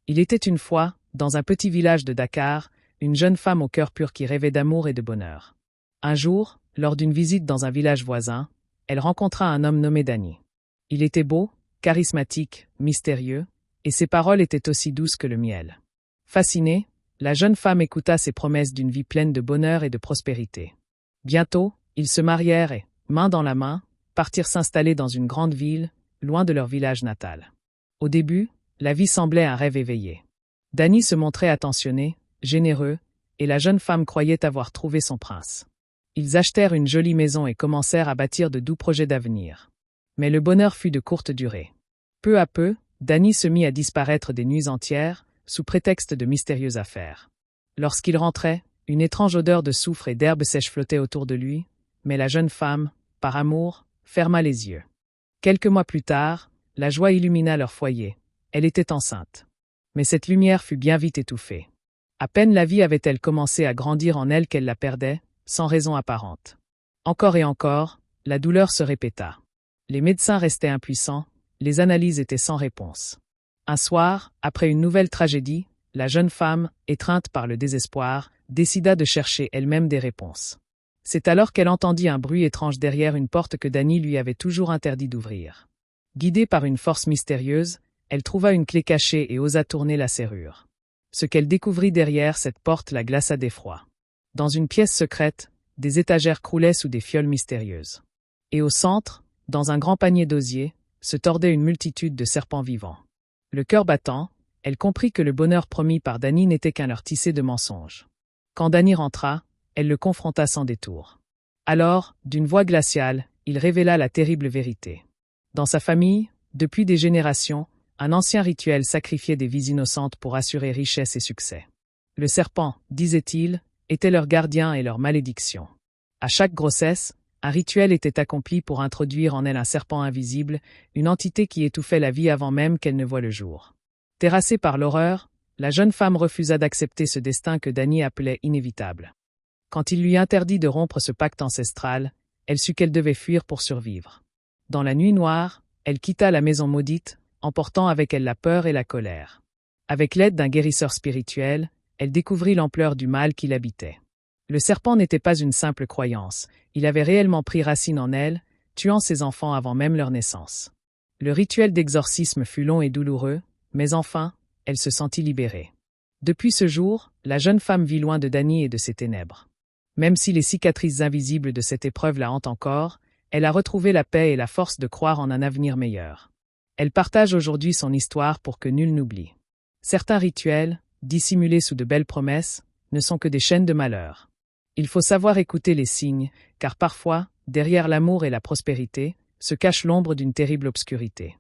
Il était une fois, dans un petit village de Dakar, une jeune femme au cœur pur qui rêvait d'amour et de bonheur. Un jour, lors d'une visite dans un village voisin, elle rencontra un homme nommé Dany. Il était beau, charismatique, mystérieux, et ses paroles étaient aussi douces que le miel. Fascinée, la jeune femme écouta ses promesses d'une vie pleine de bonheur et de prospérité. Bientôt, ils se marièrent et, main dans la main, partirent s'installer dans une grande ville, loin de leur village natal. Au début, la vie semblait un rêve éveillé. Dany se montrait attentionné, généreux, et la jeune femme croyait avoir trouvé son prince. Ils achetèrent une jolie maison et commencèrent à bâtir de doux projets d'avenir. Mais le bonheur fut de courte durée. Peu à peu, Dany se mit à disparaître des nuits entières, sous prétexte de mystérieuses affaires. Lorsqu'il rentrait, une étrange odeur de soufre et d'herbes sèches flottait autour de lui, mais la jeune femme, par amour, ferma les yeux. Quelques mois plus tard, la joie illumina leur foyer. Elle était enceinte. Mais cette lumière fut bien vite étouffée. À peine la vie avait-elle commencé à grandir en elle qu'elle la perdait, sans raison apparente. Encore et encore, la douleur se répéta. Les médecins restaient impuissants, les analyses étaient sans réponse. Un soir, après une nouvelle tragédie, la jeune femme, étreinte par le désespoir, décida de chercher elle-même des réponses. C'est alors qu'elle entendit un bruit étrange derrière une porte que Dany lui avait toujours interdit d'ouvrir. Guidée par une force mystérieuse, elle trouva une clé cachée et osa tourner la serrure. Ce qu'elle découvrit derrière cette porte la glaça d'effroi. Dans une pièce secrète, des étagères croulaient sous des fioles mystérieuses. Et au centre, dans un grand panier d'osier, se tordait une multitude de serpents vivants. Le cœur battant, elle comprit que le bonheur promis par Dany n'était qu'un leurre tissé de mensonges. Quand Dany rentra, elle le confronta sans détour. Alors, d'une voix glaciale, il révéla la terrible vérité. Dans sa famille, depuis des générations, un ancien rituel sacrifiait des vies innocentes pour assurer richesse et succès. Le serpent, disait-il, était leur gardien et leur malédiction. À chaque grossesse, un rituel était accompli pour introduire en elle un serpent invisible, une entité qui étouffait la vie avant même qu'elle ne voie le jour. Terrassée par l'horreur, la jeune femme refusa d'accepter ce destin que Dany appelait inévitable. Quand il lui interdit de rompre ce pacte ancestral, elle sut qu'elle devait fuir pour survivre. Dans la nuit noire, elle quitta la maison maudite, emportant avec elle la peur et la colère. Avec l'aide d'un guérisseur spirituel, elle découvrit l'ampleur du mal qui l'habitait. Le serpent n'était pas une simple croyance, il avait réellement pris racine en elle, tuant ses enfants avant même leur naissance. Le rituel d'exorcisme fut long et douloureux, mais enfin, elle se sentit libérée. Depuis ce jour, la jeune femme vit loin de Dany et de ses ténèbres. Même si les cicatrices invisibles de cette épreuve la hantent encore, elle a retrouvé la paix et la force de croire en un avenir meilleur. Elle partage aujourd'hui son histoire pour que nul n'oublie. Certains rituels, dissimulés sous de belles promesses, ne sont que des chaînes de malheur. Il faut savoir écouter les signes, car parfois, derrière l'amour et la prospérité, se cache l'ombre d'une terrible obscurité.